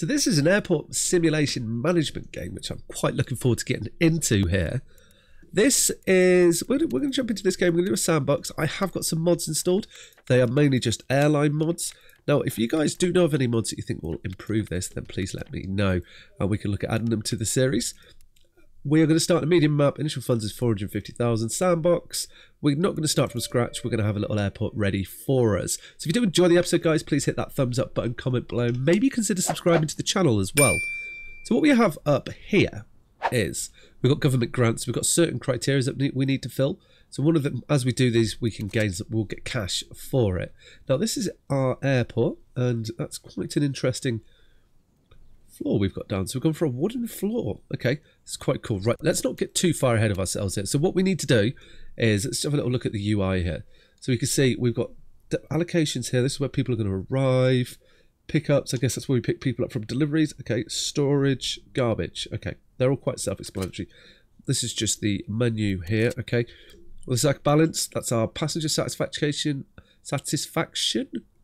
So this is an airport simulation management game, which I'm quite looking forward to getting into here. This is, we're going to jump into this game, we're going to do a sandbox. I have got some mods installed. They are mainly just airline mods. Now, if you guys do know of any mods that you think will improve this, then please let me know, and we can look at adding them to the series. We are going to start a medium map. Initial funds is 450,000. Sandbox. We're not going to start from scratch. We're going to have a little airport ready for us. So if you do enjoy the episode, guys, please hit that thumbs up button, comment below. Maybe consider subscribing to the channel as well. So what we have up here is we've got government grants. We've got certain criteria that we need to fill. So one of them, as we do these, we can gain, we'll get cash for it. Now this is our airport, and that's quite an interesting floor we've got down. So we've gone for a wooden floor. Okay, it's quite cool. Right, let's not get too far ahead of ourselves here. So what we need to do is let's have a little look at the UI here. So we can see we've got allocations here. This is where people are going to arrive. Pickups, I guess that's where we pick people up from. Deliveries, okay. Storage, garbage, okay. They're all quite self-explanatory. This is just the menu here, okay. Well, this is our balance. That's our passenger satisfaction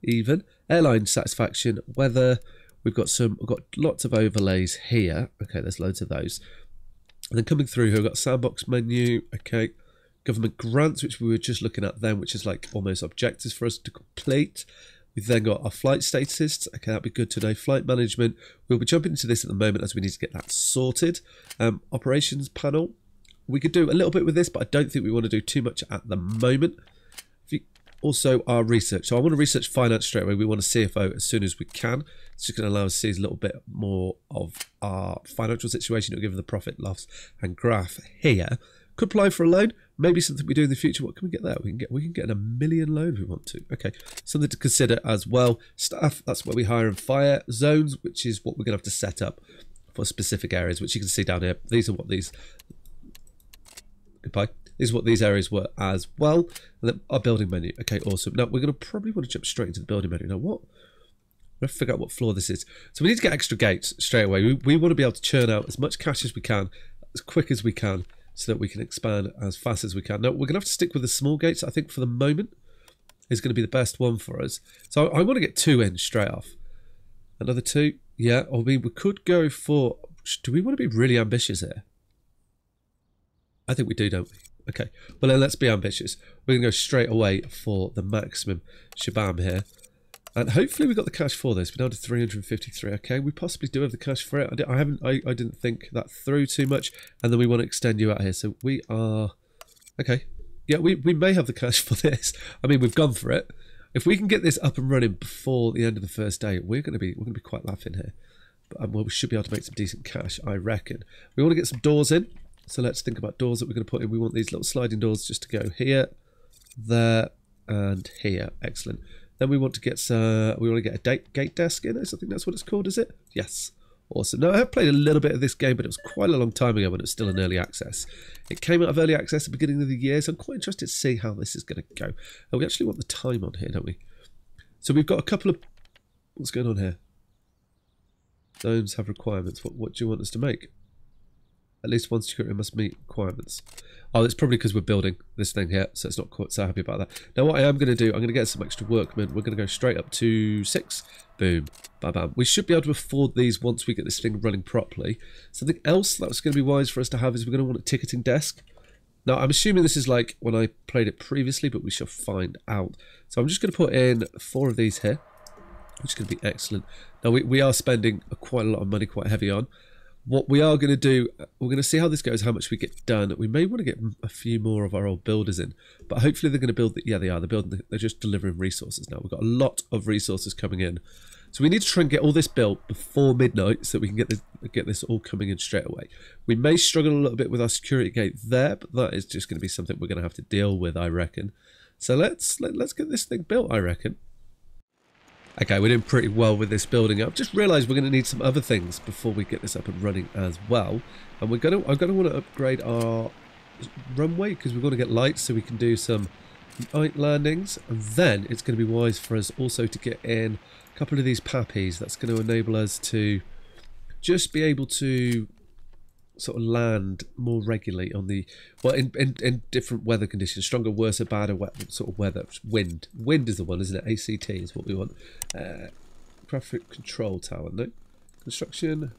even. Airline satisfaction, weather. We've got lots of overlays here. Okay, there's loads of those. And then coming through here, we've got sandbox menu. Okay, government grants, which we were just looking at then, which is like almost objectives for us to complete. We've then got our flight statuses. Okay, that'd be good to know. Flight management. We'll be jumping into this at the moment as we need to get that sorted. Operations panel. We could do a little bit with this, but I don't think we want to do too much at the moment. Also, our research. So I want to research finance straight away. We want a CFO as soon as we can. It's just going to allow us to see a little bit more of our financial situation. It'll give us the profit, loss, and graph here. Could apply for a loan. Maybe something we do in the future. What can we get there? We can get a $1 million loan if we want to. Okay, something to consider as well. Staff. That's where we hire and fire. Zones, which is what we're going to have to set up for specific areas, which you can see down here. These are what these. Goodbye. These are what these areas were as well. And then our building menu. Okay, awesome. Now we're going to probably want to jump straight into the building menu. Now what? I'm going to figure out what floor this is. So we need to get extra gates straight away. We want to be able to churn out as much cash as we can, as quick as we can, so that we can expand as fast as we can. Now we're going to have to stick with the small gates. I think for the moment is going to be the best one for us. So I want to get 2 in straight off. Another 2. Yeah, I mean, we could go for... Do we want to be really ambitious here? I think we do, don't we? Okay, well then let's be ambitious. We're going to go straight away for the maximum shabam here. And hopefully we got the cash for this. We're down to 353. Okay, we possibly do have the cash for it. I didn't think that through too much. And then we want to extend you out here. So we are... Okay, yeah, we may have the cash for this. I mean, we've gone for it. If we can get this up and running before the end of the first day, we're going to be quite laughing here. But well, we should be able to make some decent cash, I reckon. We want to get some doors in. So let's think about doors that we're going to put in. We want these little sliding doors just to go here, there, and here. Excellent. Then we want to get a gate desk in. I think that's what it's called, is it? Yes. Awesome. Now I have played a little bit of this game, but it was quite a long time ago when it was still in early access. It came out of early access at the beginning of the year, so I'm quite interested to see how this is going to go. And we actually want the time on here, don't we? So we've got a couple of... What's going on here? Zones have requirements. What do you want us to make? At least one security must meet requirements. Oh, it's probably because we're building this thing here, so it's not quite so happy about that. Now what I am going to do, I'm going to get some extra workmen. We're going to go straight up to 6. Boom. Bam, bam. We should be able to afford these once we get this thing running properly. Something else that's going to be wise for us to have is we're going to want a ticketing desk. Now, I'm assuming this is like when I played it previously, but we shall find out. So I'm just going to put in 4 of these here, which is going to be excellent. Now, we are spending quite a lot of money, quite heavy on. What we are going to do, we're going to see how this goes, how much we get done. We may want to get a few more of our old builders in, but hopefully they're going to build. Yeah, they are. They're building. They're just delivering resources now. We've got a lot of resources coming in, so we need to try and get all this built before midnight, so we can get this all coming in straight away. We may struggle a little bit with our security gate there, but that is just going to be something we're going to have to deal with, I reckon. So let's get this thing built, I reckon. Okay, we're doing pretty well with this building. I've just realised we're going to need some other things before we get this up and running as well. And I'm going to want to upgrade our runway because we're going to get lights so we can do some night landings. And then it's going to be wise for us also to get in a couple of these pappies. That's going to enable us to just be able to sort of land more regularly on the, well, in different weather conditions, stronger, worse, or badder sort of weather. Wind is the one, isn't it? ACT is what we want. Traffic control tower, no? construction,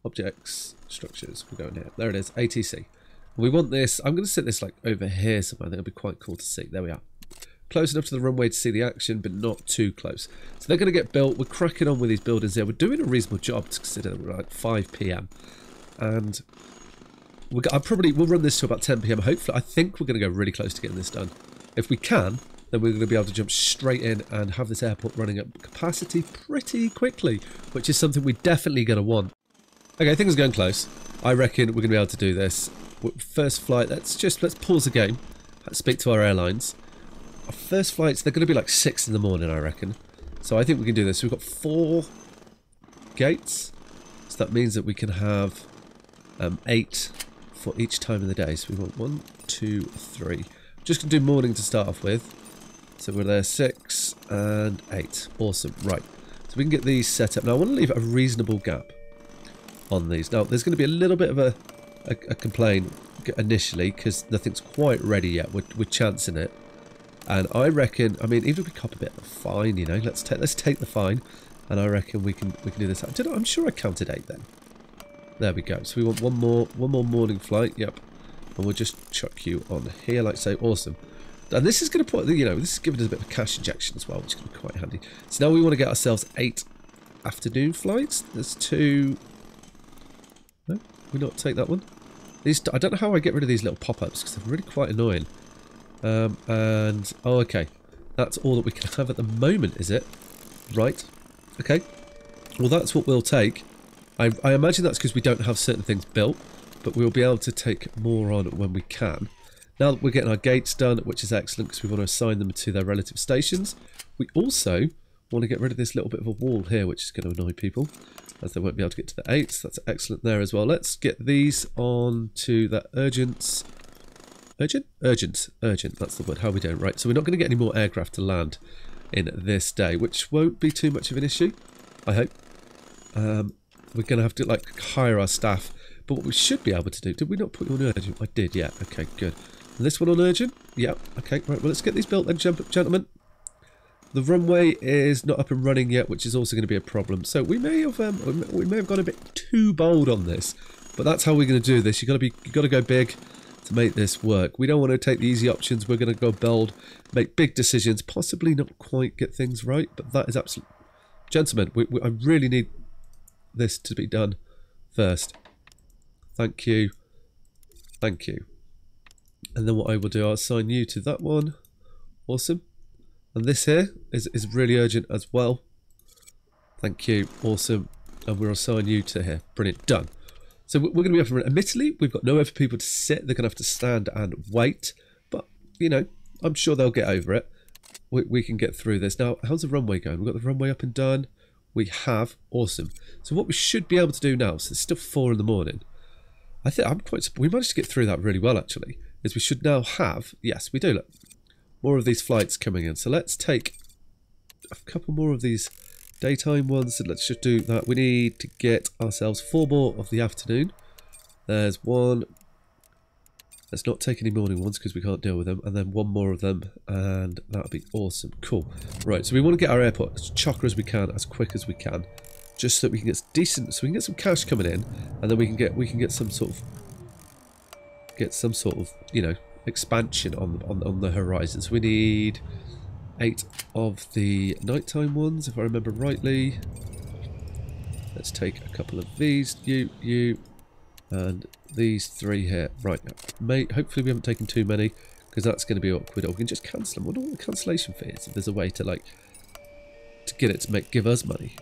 objects, structures. We're going here. There it is, ATC. We want this. I'm going to set this like over here somewhere. I think it'll be quite cool to see. There we are. Close enough to the runway to see the action, but not too close. So they're going to get built. We're cracking on with these buildings here. We're doing a reasonable job to consider that we're like 5 PM. And we'll run this to about 10 PM. Hopefully, I think we're going to go really close to getting this done. If we can, then we're going to be able to jump straight in and have this airport running at capacity pretty quickly, which is something we're definitely going to want. Okay, things are going close. I reckon we're going to be able to do this. First flight, let's pause the game. Let's speak to our airlines. Our first flights, they're going to be like 6 in the morning, I reckon. So I think we can do this. We've got 4 gates. So that means that we can have 8 for each time of the day. So we want 1, 2, 3. Just going to do morning to start off with. So we're there 6 and 8. Awesome. Right. So we can get these set up. Now I want to leave a reasonable gap on these. Now there's going to be a little bit of a complaint initially because nothing's quite ready yet. We're chancing it. And I reckon, I mean, even if we cop a bit of a fine, you know, let's take the fine, and I reckon we can do this. I'm sure I counted 8 then. There we go. So we want one more morning flight. Yep, and we'll just chuck you on here, like so. Awesome. And this is going to put, you know, this is giving us a bit of a cash injection as well, which is going to be quite handy. So now we want to get ourselves 8 afternoon flights. There's 2. No, we not take that one. These, I don't know how I get rid of these little pop-ups because they're really quite annoying. And oh, okay, that's all that we can have at the moment, is it? Right. Okay. Well, that's what we'll take. I imagine that's because we don't have certain things built, but we'll be able to take more on when we can. Now that we're getting our gates done, which is excellent because we want to assign them to their relative stations. We also want to get rid of this little bit of a wall here, which is going to annoy people, as they won't be able to get to the 8s. That's excellent there as well. Let's get these on to the urgent. Urgent? Urgent, that's the word. How are we doing? Right, so we're not going to get any more aircraft to land in this day, which won't be too much of an issue, I hope. We're going to have to, like, hire our staff. But what we should be able to do... Did we not put you on urgent? I did, yeah. Okay, good. And this one on urgent? Yeah, okay, right. Well, let's get these built then, gentlemen. The runway is not up and running yet, which is also going to be a problem. So we may have gone a bit too bold on this. But that's how we're going to do this. You've got to go big to make this work. We don't want to take the easy options. We're going to go bold, make big decisions, possibly not quite get things right, but that is absolute. Gentlemen, I really need this to be done first. Thank you. Thank you. And then what I will do, I'll assign you to that one. Awesome. And this here is really urgent as well. Thank you. Awesome. And we'll assign you to here. Brilliant. Done. So we're going to be up and running. Admittedly, we've got nowhere for people to sit. They're going to have to stand and wait. But, you know, I'm sure they'll get over it. We can get through this. Now, how's the runway going? We've got the runway up and done. We have. Awesome. So what we should be able to do now, so it's still 4 in the morning. I think we managed to get through that really well, actually. Is we should now have, yes, we do, look, more of these flights coming in. So let's take a couple more of these daytime ones, so let's just do that. We need to get ourselves 4 more of the afternoon. There's 1. Let's not take any morning ones because we can't deal with them. And then 1 more of them, and that'll be awesome. Cool. Right, so we want to get our airport as chocker as we can, as quick as we can, just so we can get decent, so we can get some cash coming in, and then we can get some sort of you know, expansion on the horizon. So we need 8 of the nighttime ones, if I remember rightly. Let's take a couple of these, you, and these 3 here. Right, hopefully we haven't taken too many, because that's going to be awkward. Or we can just cancel them. I wonder what the cancellation fee is, if there's a way to, like, to get it to give us money.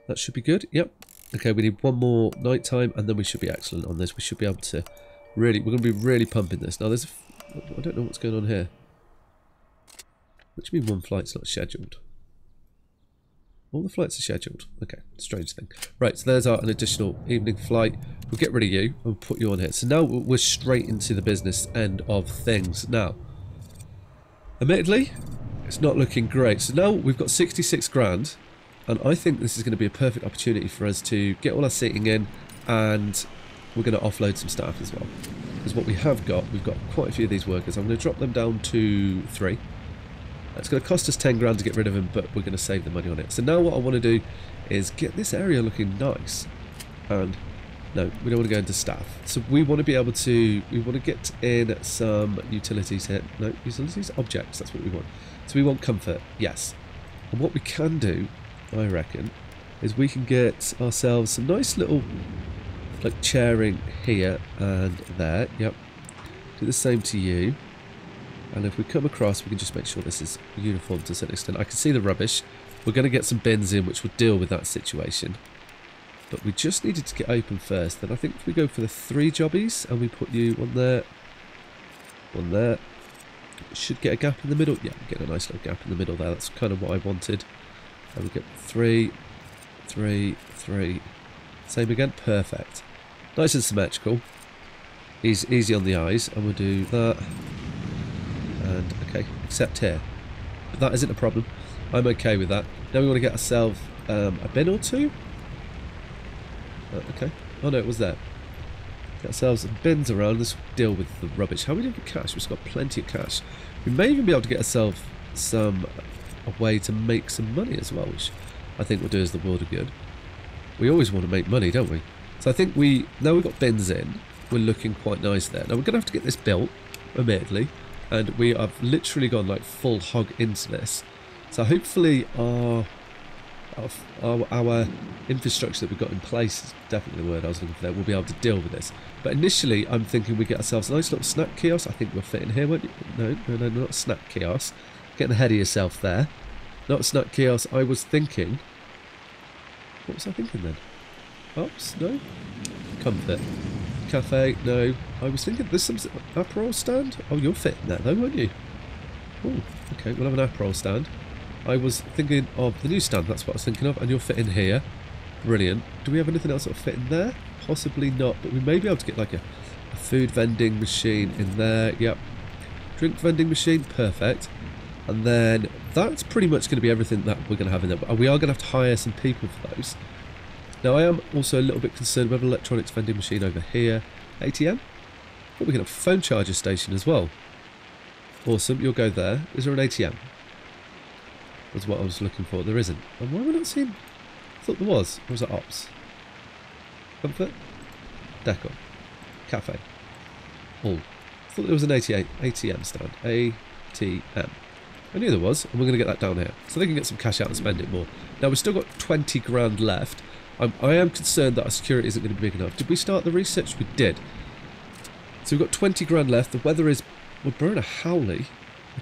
That should be good. Yep. Okay, we need 1 more nighttime, and then we should be excellent on this. We should be able to we're going to be really pumping this. Now, I don't know what's going on here. What do you mean 1 flight's not scheduled? All the flights are scheduled. Okay, strange thing. Right, so there's an additional evening flight. We'll get rid of you and put you on here. So now we're straight into the business end of things. Now, admittedly, it's not looking great. So now we've got 66 grand, and I think this is going to be a perfect opportunity for us to get all our seating in, and we're going to offload some staff as well. Because what we've got quite a few of these workers. I'm going to drop them down to 3. It's going to cost us 10 grand to get rid of him, but we're going to save the money on it. So now what I want to do is get this area looking nice. And no, we don't want to go into staff. So we want to be able to, we want to get in some utilities here. No, utilities, objects, that's what we want. So we want comfort, yes. And what we can do, I reckon, is we can get ourselves some nice little like chairing here and there. Yep. Do the same to you. And if we come across, we can just make sure this is uniform to a certain extent. I can see the rubbish. We're going to get some bins in, which will deal with that situation. But we just needed to get open first. Then I think if we go for the 3 jobbies and we put you one there, should get a gap in the middle. Yeah, get a nice little gap in the middle there. That's kind of what I wanted. And we get 3, 3, 3. Same again. Perfect. Nice and symmetrical. Easy on the eyes. And we'll do that. And okay, except here. But that isn't a problem. I'm okay with that. Now we want to get ourselves a bin or 2. Okay. Oh no, it was there. Get ourselves some bins around. Let's deal with the rubbish. How are we doing for cash? We've got plenty of cash. We may even be able to get ourselves a way to make some money as well, which I think will do us the world of good. We always want to make money, don't we? So I think now we've got bins in, we're looking quite nice there. Now we're going to have to get this built, admittedly, and we have literally gone like full hog into this. So hopefully our infrastructure that we've got in place is definitely the word I was looking for there. We'll be able to deal with this. But initially, I'm thinking we get ourselves a nice little snack kiosk. I think we'll fit in here, won't you? No, not a snack kiosk. Getting ahead of yourself there. Not a snack kiosk. I was thinking... What was I thinking then? Ops? No? Comfort. Cafe? No. I was thinking there's some Aperol stand. Oh, you'll fit in there though, won't you? Oh, okay. We'll have an Aperol stand. I was thinking of the newsstand, that's what I was thinking of, and you'll fit in here. Brilliant. Do we have anything else that will fit in there? Possibly not, but we may be able to get like a food vending machine in there. Yep. Drink vending machine, perfect. And then that's pretty much going to be everything that we're going to have in there. But we are going to have to hire some people for those. Now I am also a little bit concerned about an electronics vending machine over here. ATM? Oh, we can have a phone charger station as well. Awesome, you'll go there. Is there an ATM? Was what I was looking for. There isn't. And why am I not seeing? I thought there was. Or was it ops? Comfort? Decor. Cafe. All. I thought there was an ATM stand. ATM. I knew there was, and we're going to get that down here. So they can get some cash out and spend it more. Now we've still got 20 grand left. I am concerned that our security isn't going to be big enough. Did we start the research? We did. So we've got 20 grand left. The weather is... We're in a howly.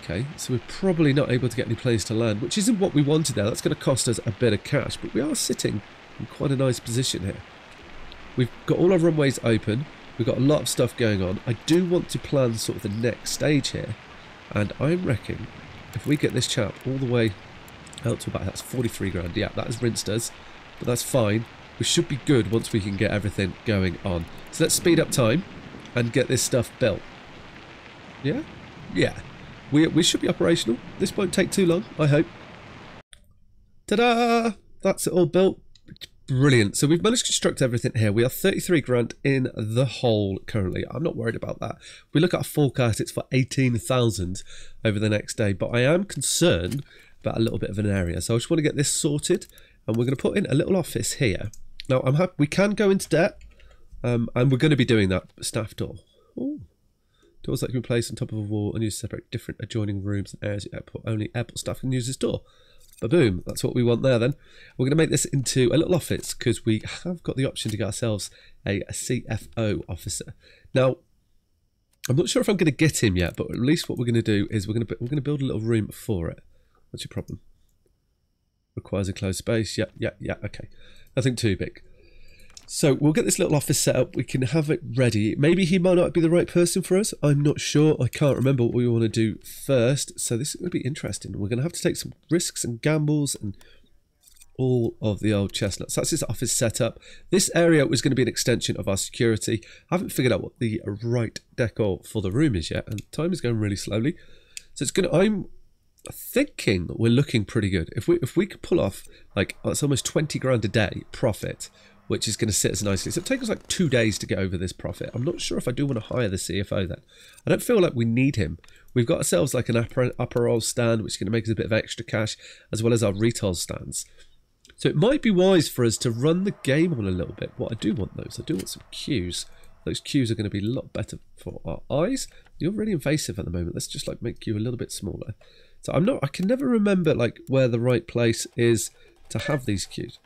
Okay, so we're probably not able to get any planes to land, which isn't what we wanted there. That's going to cost us a bit of cash, but we are sitting in quite a nice position here. We've got all our runways open. We've got a lot of stuff going on. I do want to plan sort of the next stage here, and I reckon if we get this chap all the way out to about, that's 43 grand. Yeah, that has rinsed us, but that's fine. We should be good once we can get everything going on. So let's speed up time and get this stuff built. Yeah? Yeah. We should be operational. This won't take too long, I hope. Ta-da! That's it all built. Brilliant. So we've managed to construct everything here. We are 33 grand in the hole currently. I'm not worried about that. If we look at our forecast, it's for 18,000 over the next day. But I am concerned about a little bit of an area. So I just want to get this sorted. And we're going to put in a little office here. Now, I'm happy. We can go into debt. And we're going to be doing that. Staff door. Ooh. Doors that can be placed on top of a wall and use to separate different adjoining rooms and areas at airport. Only airport staff can use this door. Ba-boom. That's what we want there then. We're going to make this into a little office because we have got the option to get ourselves a CFO officer. Now, I'm not sure if I'm going to get him yet, but at least what we're going to do is we're going to build a little room for it. What's your problem? Requires enclosed space. Yeah, okay. Nothing too big. So we'll get this little office set up. We can have it ready. Maybe he might not be the right person for us. I'm not sure. I can't remember what we want to do first. So this is going to be interesting. We're going to have to take some risks and gambles and all of the old chestnuts. So that's this office setup. This area was going to be an extension of our security. I haven't figured out what the right decor for the room is yet, and time is going really slowly. So it's going to... I'm thinking that we're looking pretty good. If we could pull off like it's almost 20 grand a day profit, which is going to sit us nicely. So it takes us like 2 days to get over this profit. I'm not sure if I do want to hire the CFO then. I don't feel like we need him. we've got ourselves like an apparel stand, which is going to make us a bit of extra cash, as well as our retail stands. So it might be wise for us to run the game on a little bit. What I do want those, I do want some queues. Those queues are going to be a lot better for our eyes. You're really invasive at the moment. Let's just like make you a little bit smaller. So I can never remember like where the right place is to have these queues.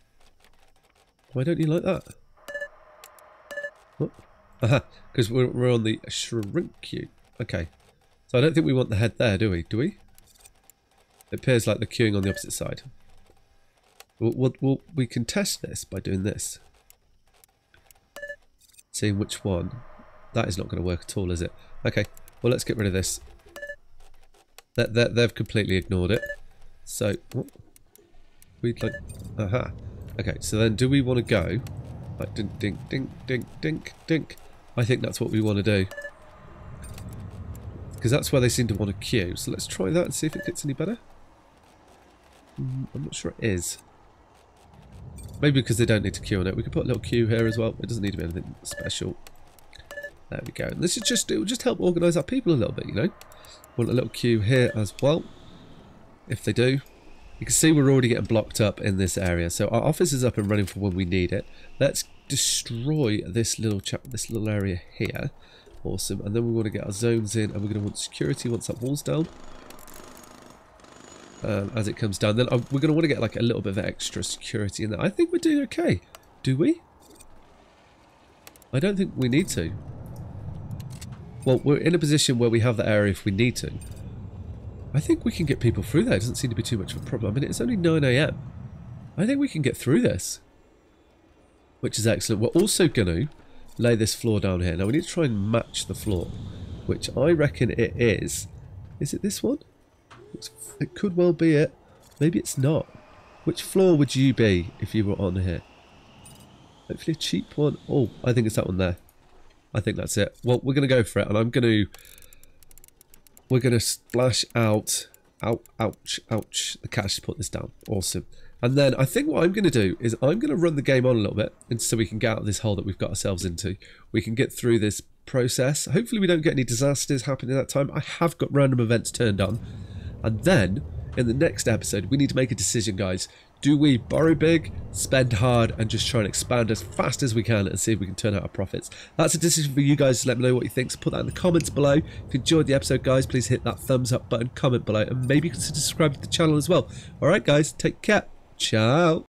Why don't you like that? What? Aha, because we're on the shrink queue. Okay. So I don't think we want the head there, do we? Do we? It appears like the queuing on the opposite side. We can test this by doing this. Seeing which one. That is not going to work at all, is it? Okay, well, let's get rid of this. They've completely ignored it. So, what? We'd like... Aha. Okay, so then do we want to go? Like, dink, dink, dink, dink, dink, dink. I think that's what we want to do. Because that's where they seem to want to queue. So let's try that and see if it gets any better. I'm not sure it is. Maybe because they don't need to queue on it. We could put a little queue here as well. It doesn't need to be anything special. There we go. And this is just, it will just help organise our people a little bit, you know. Want a little queue here as well. If they do. You can see we're already getting blocked up in this area. So our office is up and running for when we need it. Let's destroy this little area here. Awesome. And then we want to get our zones in, and we're going to want security once that wall's down. As it comes down, then we're going to want to get like a little bit of extra security in there. I think we're doing okay. Do we? I don't think we need to. Well, we're in a position where we have that area if we need to. I think we can get people through there. It doesn't seem to be too much of a problem. I mean, it's only 9 AM. I think we can get through this. Which is excellent. We're also going to lay this floor down here. Now, we need to try and match the floor. Which I reckon it is. Is it this one? It could well be it. Maybe it's not. Which floor would you be if you were on here? Hopefully a cheap one. Oh, I think it's that one there. I think that's it. Well, we're going to go for it. And we're going to splash out. Ouch, the cash to put this down. Awesome. And then I think what I'm going to do is I'm going to run the game on a little bit. And so we can get out of this hole that we've got ourselves into. We can get through this process. Hopefully we don't get any disasters happening at that time. I have got random events turned on. And then, in the next episode, we need to make a decision, guys. Do we borrow big, spend hard, and just try and expand as fast as we can and see if we can turn out our profits? That's a decision for you guys. Let me know what you think. So put that in the comments below. If you enjoyed the episode, guys, please hit that thumbs up button, comment below, and maybe consider subscribing to the channel as well. Alright, guys, take care. Ciao.